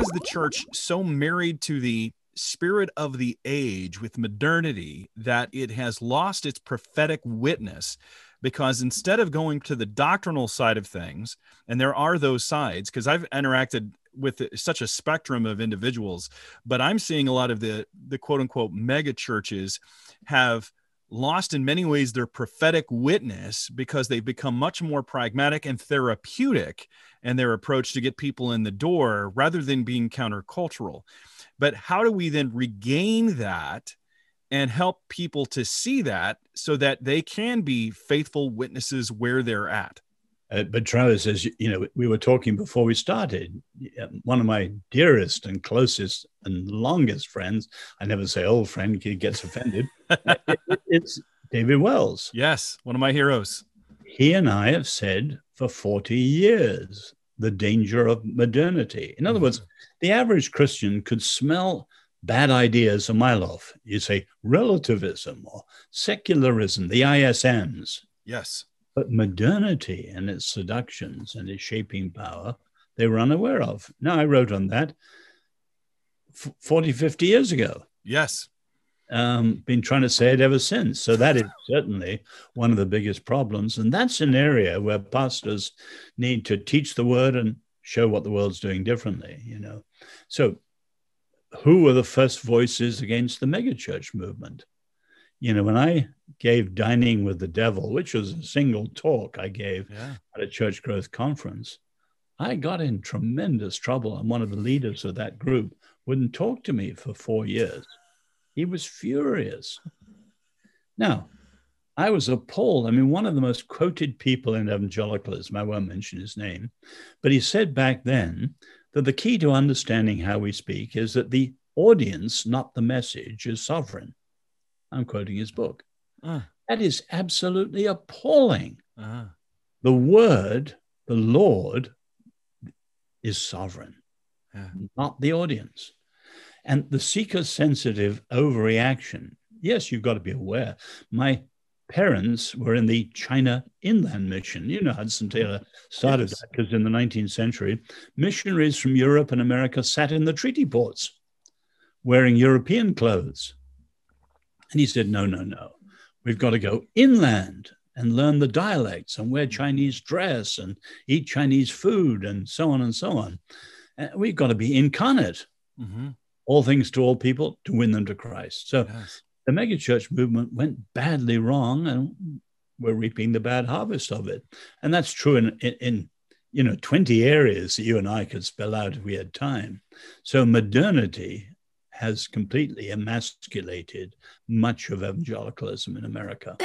has the church so married to the spirit of the age with modernity that it has lost its prophetic witness? Because instead of going to the doctrinal side of things, and there are those sides, because I've interacted with such a spectrum of individuals, but I'm seeing a lot of the quote unquote mega churches have lost in many ways their prophetic witness because they've become much more pragmatic and therapeutic in their approach to get people in the door rather than being countercultural. But how do we then regain that and help people to see that so that they can be faithful witnesses where they're at? But Travis, as you know, we were talking before we started, one of my dearest and closest and longest friends, I never say old friend, he gets offended, it's David Wells. Yes, one of my heroes. He and I have said for 40 years, the danger of modernity. In other words, the average Christian could smell bad ideas a mile off. You say relativism or secularism, the ISMs. Yes. But modernity and its seductions and its shaping power, they were unaware of. Now, I wrote on that 40, 50 years ago. Yes. Been trying to say it ever since. So that is certainly one of the biggest problems. And that's an area where pastors need to teach the word and show what the world's doing differently, you know. So who were the first voices against the megachurch movement? You know, when I gave Dining with the Devil, which was a single talk I gave at a church growth conference, I got in tremendous trouble. And one of the leaders of that group wouldn't talk to me for 4 years. He was furious. Now, I was appalled. I mean, one of the most quoted people in evangelicalism, I won't mention his name, but he said back then that the key to understanding how we speak is that the audience, not the message, is sovereign. I'm quoting his book. That is absolutely appalling. The word, the Lord, is sovereign, not the audience. And the seeker-sensitive overreaction, yes, you've got to be aware. My parents were in the China Inland Mission. You know, Hudson Taylor started that because in the 19th century, missionaries from Europe and America sat in the treaty ports wearing European clothes. And he said, no. We've got to go inland and learn the dialects and wear Chinese dress and eat Chinese food and so on and so on. And we've got to be incarnate, all things to all people to win them to Christ. So the megachurch movement went badly wrong and we're reaping the bad harvest of it. And that's true in 20 areas that you and I could spell out if we had time. So modernity has completely emasculated much of evangelicalism in America.